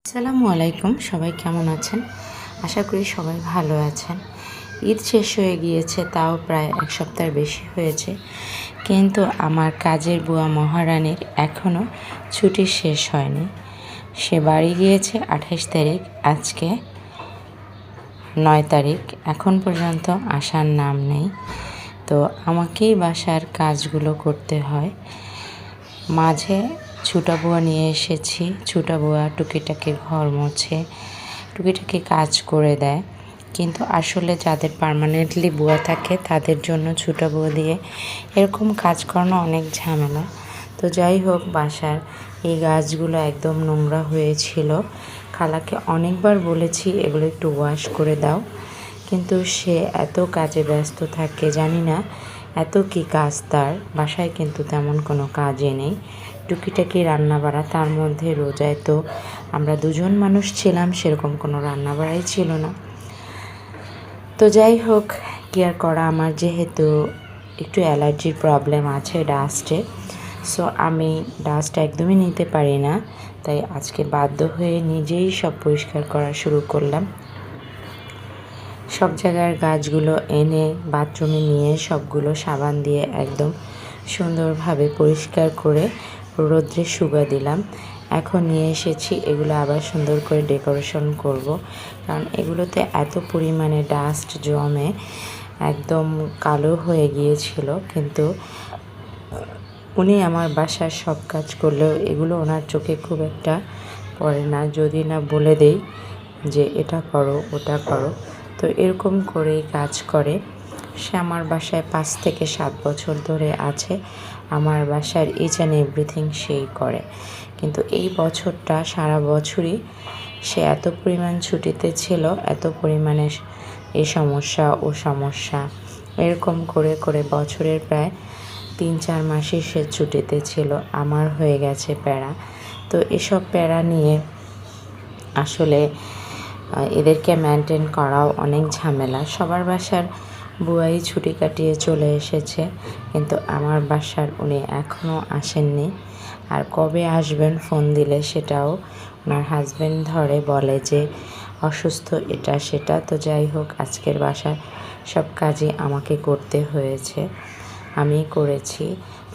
আসসালামু আলাইকুম, সবাই কেমন আছেন? আশা করি সবাই ভালো আছেন। ঈদ শেষ হয়ে গিয়েছে, তাও প্রায় এক সপ্তাহের বেশি হয়েছে, কিন্তু আমার কাজের বুয়া মহারানীর এখনও ছুটি শেষ হয়নি। সে বাড়ি গিয়েছে 28 তারিখ, আজকে 9 তারিখ, এখন পর্যন্ত আসার নাম নেই। তো আমাকেই বাসার কাজগুলো করতে হয়। মাঝে ছোটা বুয়া নিয়ে এসেছি। ছোটা বুয়া টুকিটাকি ঘর মোছে, টুকিটাকি কাজ করে দেয়, কিন্তু আসলে যাদের পার্মানেন্টলি বুয়া থাকে তাদের জন্য ছোটা বুয়া দিয়ে এরকম কাজ করানো অনেক ঝামেলা। তো যাই হোক, বাসার এই গাছগুলো একদম নোংরা হয়েছিল। খালাকে অনেকবার বলেছি এগুলো একটু ওয়াশ করে দাও, কিন্তু সে এত কাজে ব্যস্ত থাকে, জানি না এত কি কাজ তার। বাসায় কিন্তু তেমন কোনো কাজই নেই, টুকিটাকি রান্না বাড়া, তার মধ্যে রোজায় তো আমরা দুজন মানুষ ছিলাম, সেরকম কোনো রান্না বাড়াই ছিল না। তো যাই হোক, কি আর করা, আমার যেহেতু একটু অ্যালার্জির প্রবলেম আছে ডাস্টে, সো আমি ডাস্ট একদমই নিতে পারি না। তাই আজকে বাধ্য হয়ে নিজেই সব পরিষ্কার করা শুরু করলাম। সব জায়গার গাছগুলো এনে বাথরুমে নিয়ে সবগুলো সাবান দিয়ে একদম সুন্দরভাবে পরিষ্কার করে রোদ্রে শুকিয়ে দিলাম। এখন নিয়ে এসেছি এগুলো আবার সুন্দর করে ডেকোরেশন করব, কারণ এগুলোতে এত পরিমাণে ডাস্ট জমে একদম কালো হয়ে গিয়েছিল। কিন্তু উনি আমার বাসার সব কাজ করলেও এগুলো ওনার চোখে খুব একটা পড়ে না, যদি না বলে দেই যে এটা করো ওটা করো। তো এরকম করেই কাজ করে সে। আমার বাসায় 5 থেকে 7 বছর ধরে আছে। আমার বাসার ইচ অ্যান্ড এভরিথিং সেই করে, কিন্তু এই বছরটা সারা বছরই সে এত পরিমাণ ছুটিতে ছিল, এত পরিমাণে এই সমস্যা ও সমস্যা, এরকম করে করে বছরের প্রায় 3-4 মাসই সে ছুটিতে ছিল। আমার হয়ে গেছে প্যারা। তো এসব প্যারা নিয়ে আসলে এদেরকে মেনটেন করাও অনেক ঝামেলা। সবার বাসার বুয়াই ছুটি কাটিয়ে চলে এসেছে, কিন্তু আমার বাসার উনি এখনও আসেননি। আর কবে আসবেন ফোন দিলে সেটাও ওনার হাজব্যান্ড ধরে, বলে যে অসুস্থ এটা সেটা। তো যাই হোক, আজকের বাসার সব কাজই আমাকে করতে হয়েছে, আমি করেছি।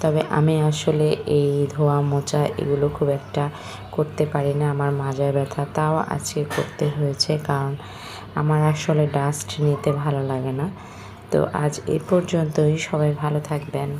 তবে আমি আসলে এই ধোয়া মোছা এগুলো খুব একটা করতে পারি না, আমার মাজায় ব্যথা, তাও আজকে করতে হয়েছে, কারণ আমার আসলে ডাস্ট নিতে ভালো লাগে না। তো আজ এই পর্যন্তই, সবাই ভালো থাকবেন।